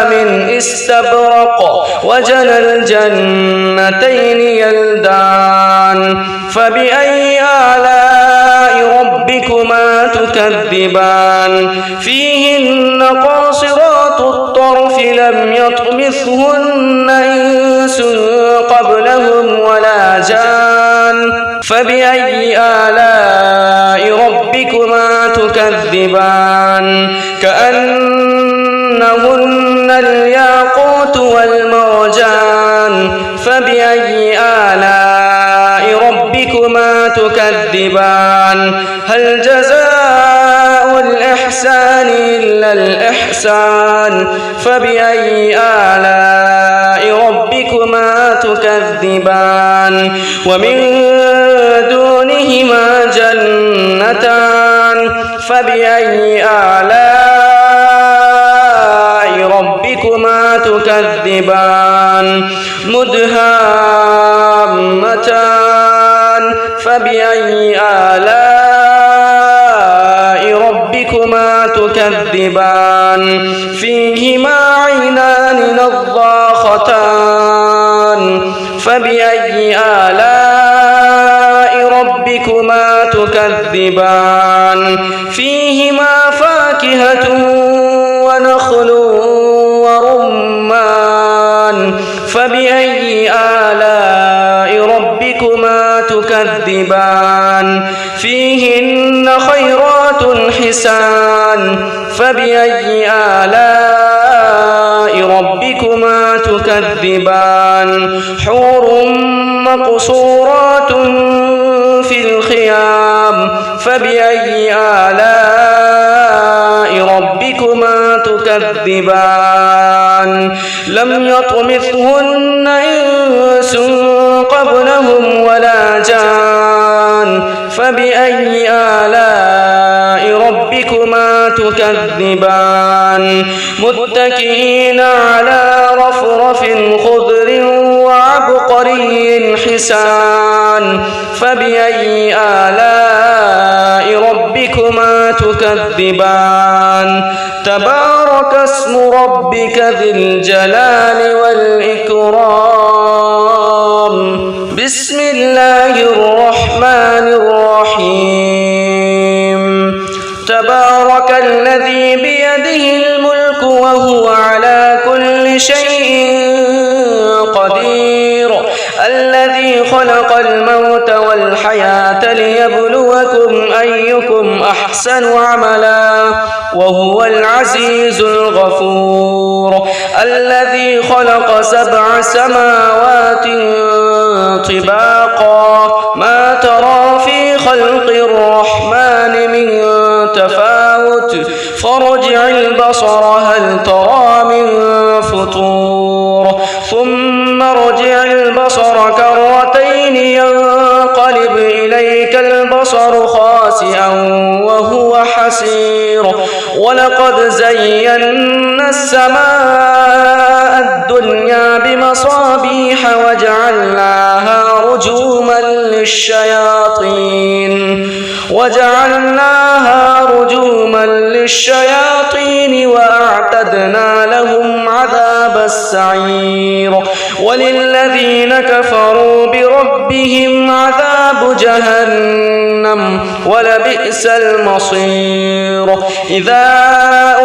من استبرق وجنى الجنتين يلدان فبأي آلاء ربكما تكذبان فيهن قاصرات الطرف لم يطمثهن إنس قبلهم ولا جان فبأي آلاء ربكما تكذبان كأنهن الياقوت والمرجان تكذبان هل جزاء الإحسان إلا الإحسان فبأي آلاء ربكما تكذبان ومن دونهما جنتان فبأي آلاء ربكما تكذبان مدهامتان فبأي آلاء ربكما تكذبان فيهما عينان نضاختان فبأي آلاء ربكما تكذبان فيهما فاكهة ونخل ورمان فبأي آلاء ربكما تكذبان فيهن خيرات حسان فبأي آلاء ربكما تكذبان حور مقصورات في الخيام فبأي آلاء ربكما تكذبان لم يطمثهن إنس قبلهم ولا جان فبأي آلاء ربكما تكذبان متكئين على رفرف خضر وعبقري حسان فبأي آلاء ربكما تكذبان تبارك اسم ربك ذي الجلال والإكرام بسم الله الرحمن الرحيم تبارك الذي بيده الملك وهو على كل شيء قدير الذي خلق الموت والحياة ليبلوكم أيكم أحسن عملا وهو العزيز الغفور الذي خلق 7 سماوات طباقا ما ترى في خلق الرحمن من تفاوت فارجع البصر هل ترى من فطور ثم ارجع البصر كرتين ينقلب إليك البصر خاسئا وهو حسير ولقد زينا السماء الدنيا بمصابيح وجعلناها رجوما للشياطين وأعتدنا لهم عذاب السعير وللذين كفروا بربهم عذاب جهنم ولبئس المصير إذا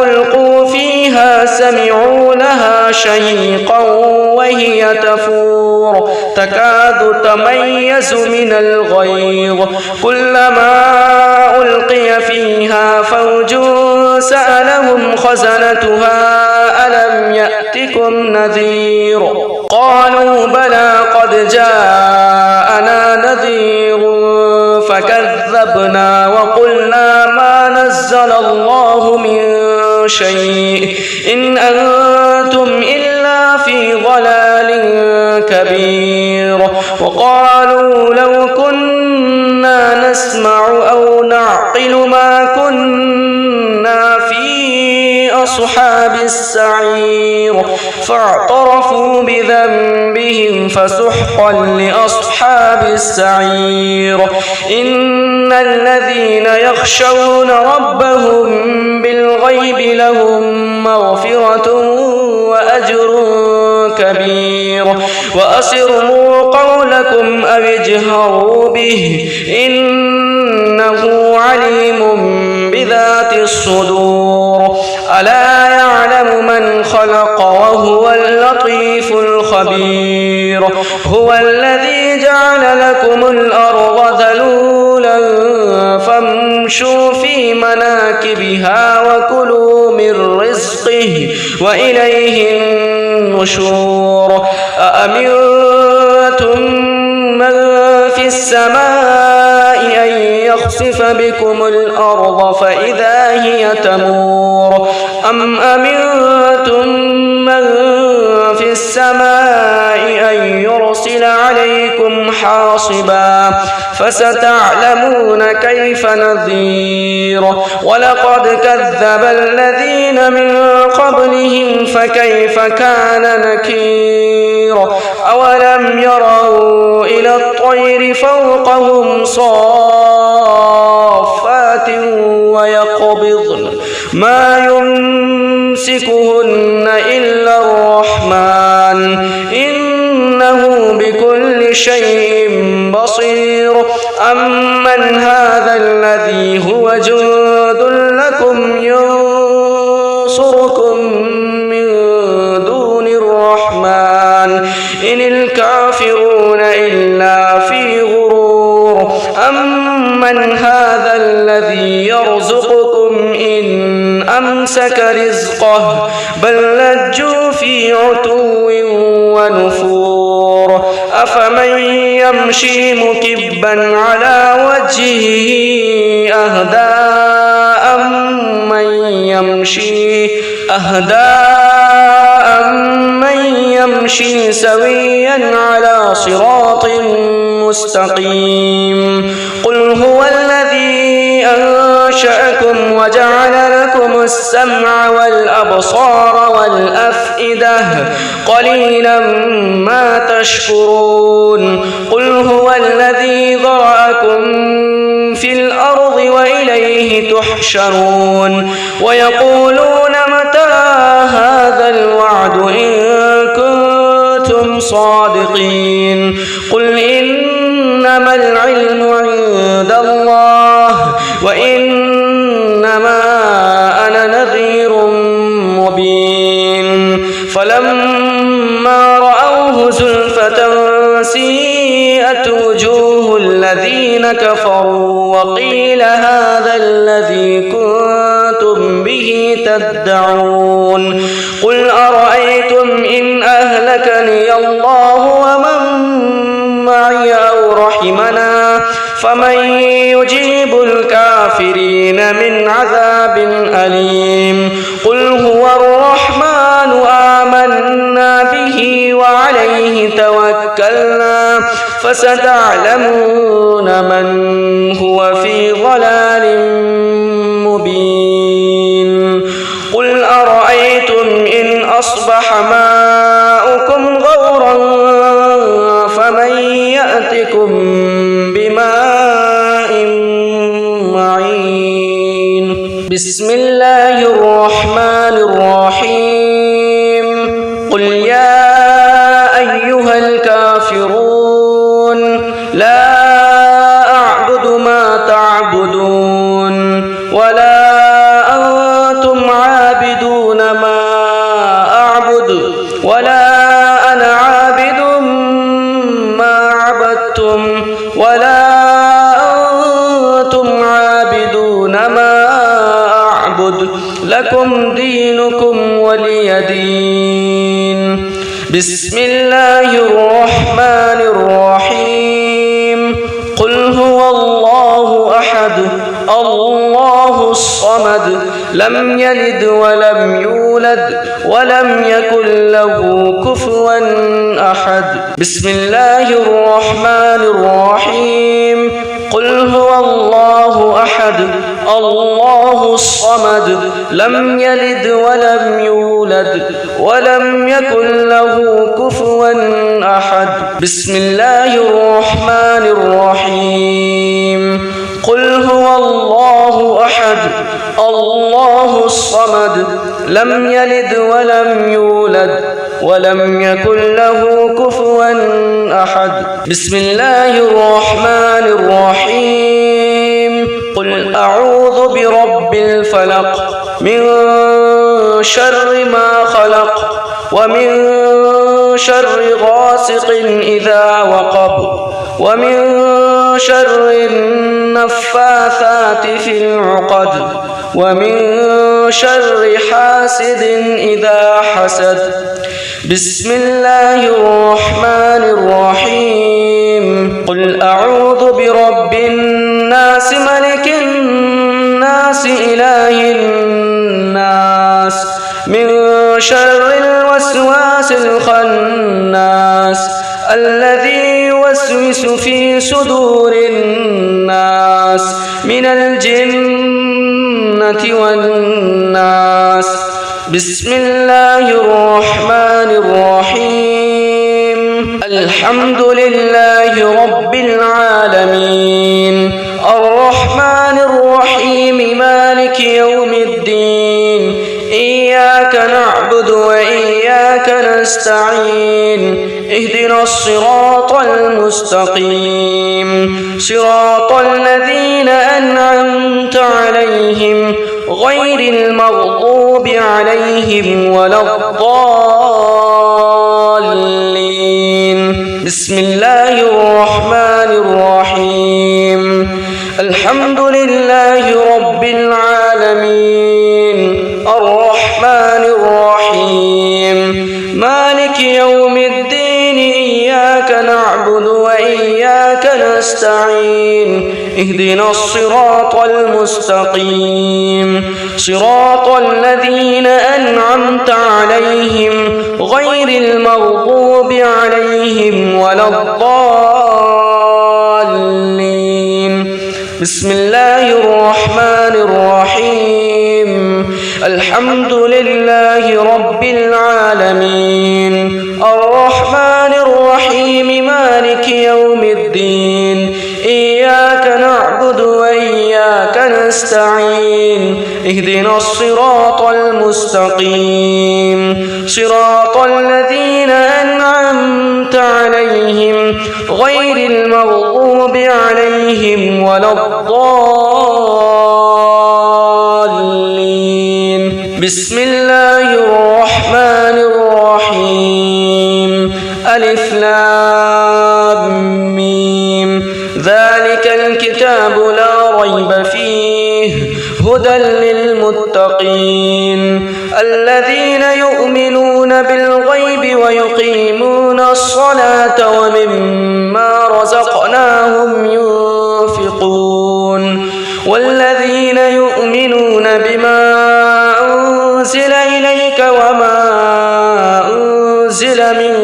ألقوا فيها سمعوا لها شهيقا وهي تفور تكاد تميز من الغيظ كلما ألقي فيها فوج سألهم خزنتها ألم يأتكم نذير قالوا بلى قد جاءنا نذير فكذبنا وقلنا ما نزل الله من شيء إن أنتم إلا في ضلال كبير وقالوا لو كنا نسمع أو نعقل ما كنا في أصحاب السعير فاعترفوا بذنبهم فسحقا لأصحاب السعير إن الذين يخشون ربهم بالغيب لهم مغفرة وأجر كبير وأسروا قولكم أو اجهروا به إنه عليم بذات الصدور ألا يعلم من خلق وهو اللطيف الخبير هو الذي جعل لكم الأرض ذلولا فامشوا في مناكبها وكلوا من رزقه وإليه النشور أأمنتم من في السماء أن بكم الأرض فإذا هي تمور أم أمنتم من في السماء أن يرسل عليكم حاصبا فستعلمون كيف نذير ولقد كذب الذين من قبلهم فكيف كان نكير أولم يروا إلى الطير فوقهم صافات ويقبضن ما يمسكهن إلا الرحمن إنه بكل شيء بصير أمن هذا الذي هو جند لكم ينصركم من دون الرحمن إن الكافرون إلا في غرور أمن هذا الذي يرزقكم إن أمسك رزقه بل لجوا في عتو ونفور أفمن يمشي مكبا على وجهه أهدى أمن يمشي سويا على صراط مستقيم قل هو الذي أنشأكم وجعل لكم السمع والأبصار والأفئدة قليلا ما تشكرون قل هو الذي ذرأكم في الأرض وإليه تحشرون ويقولون متى هذا الوعد إن كنتم صادقين قل إنما العلم عند الله وإنما أنا نذير مبين فلما رأوه زلفة سيئت وجوه الذين كفروا وقيل هذا الذي كنتم به تدعون قل أرأيتم إن أهلكني الله ومن معي أو رحمنا فمن يجيب الكافرين من عذاب أليم قل هو الرحمن آمنا به وعليه توكلنا فستعلمون من هو في ضلال مبين قل أرأيتم إن أصبح ماؤكم غورا فمن يأتكم بماء معين بسم الله الرحمن الرحيم قل يا أيها الكافرون لا أعبد ما تعبدون ولا أنتم عابدون ما أعبد ولا أنا عابد ما عبدتم ولا أنتم عابدون ما أعبد لكم دينكم ولي دين بسم الله الرحمن الرحيم قل هو الله أحد الله الصمد لم يلد ولم يولد ولم يكن له كفوا أحد بسم الله الرحمن الرحيم قل هو الله أحد الله الصمد لم يلد ولم يولد ولم يكن له كفوا أحد بسم الله الرحمن الرحيم قل هو الله أحد الله الصمد لم يلد ولم يولد ولم يكن له كفوا أحد بسم الله الرحمن الرحيم قل أعوذ برب الفلق من شر ما خلق ومن شر غاسق إذا وقب ومن شر النفاثات في العقد ومن شر حاسد إذا حسد بسم الله الرحمن الرحيم قل أعوذ برب الناس ملك شر الوسواس الخناس الذي يوسوس في صدور الناس من الجنة والناس. بسم الله الرحمن الرحيم. الحمد لله رب العالمين الرحمن الرحيم مالك يوم الدين إياك نعبد وإياك نستعين اهدنا الصراط المستقيم صراط الذين أنعمت عليهم غير المغضوب عليهم ولا الضالين. بسم الله الرحمن الرحيم. الحمد لله رب العالمين الرحمن الرحيم مالك يوم الدين إياك نعبد وإياك نستعين اهدنا الصراط المستقيم صراط الذين أنعمت عليهم غير المغضوب عليهم ولا الضالين. بسم الله الرحمن الرحيم. الحمد لله رب العالمين الرحمن الرحيم مالك يوم الدين إياك نعبد وإياك نستعين اهدنا الصراط المستقيم صراط الذين أنعمت عليهم غير المغضوب عليهم ولا الضالين. بسم الله الرحمن الرحيم. ألف لام ميم. ذلك الكتاب لا ريب فيه هدى للمتقين الذين يؤمنون بالغيب ويقيمون الصلاة ومما رزقناهم ينفقون والذين يؤمنون بما أنزل إليك وما أنزل من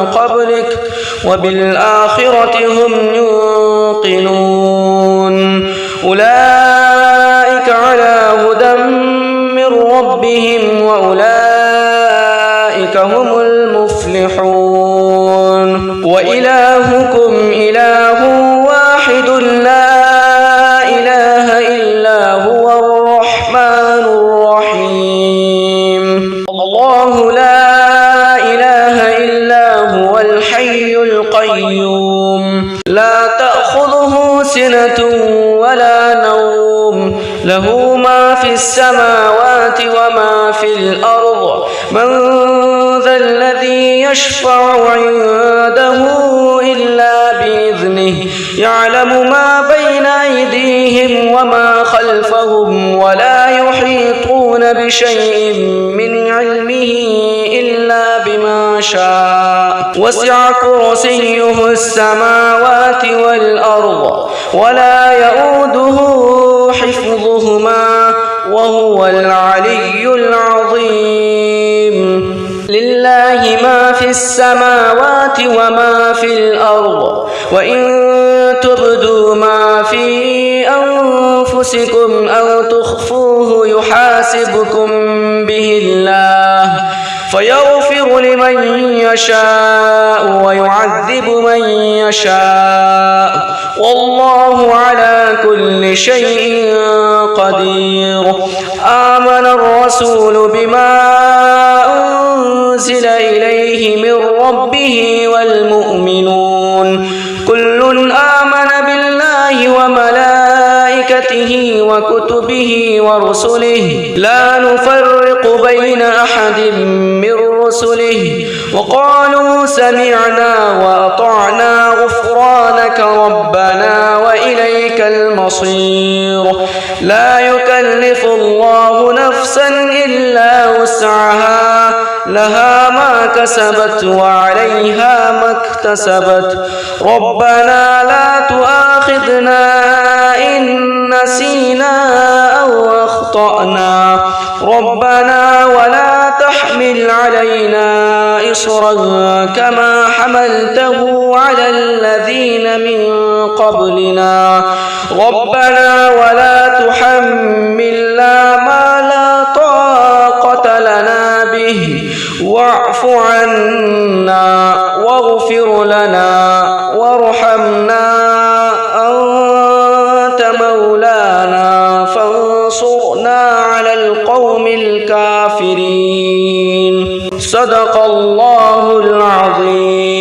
قبلك وبالآخرة هم يوقنون أولئك على هدى من ربهم وأولئك هم المفلحون. وإلهكم إله واحد لا إله إلا هو الرحمن الرحيم. الله لا إله إلا هو الحي القيوم لا تأخذه سنة ولا نوم له ما في السماوات وما في الأرض من ذا الذي يشفع عنده إلا بإذنه يعلم ما بين أيديهم وما خلفهم ولا يحيطون بشيء من علمه إلا بما شاء وسع كرسيه السماوات والأرض ولا يؤوده حفظهما وهو العلي العظيم. لله ما في السماوات وما في الأرض وإن تبدوا ما في أنفسكم أو تخفوه يحاسبكم به الله فيغفر لمن يشاء ويعذب من يشاء والله على كل شيء قدير. آمن الرسول بما أنزل إليه من ربه والمؤمنون كل آمن بالله وملائكته وكتبه ورسله لا نفرق بين أحد من رسله وقالوا سمعنا وأطعنا غفرانك ربنا وإليك المصير. لا يكلف الله نفسا إلا وسعها لها ما كسبت وعليها ما اكتسبت ربنا لا تؤاخذنا إن نسينا أو أخطأنا ربنا ولا تحمل تحمل علينا إصرا كما حملته على الذين من قبلنا ربنا ولا تحملنا ما لا طاقة لنا به واعف عنا واغفر لنا وارحمنا أنت مولانا فانصرنا على القوم الكافرين صدق الله العظيم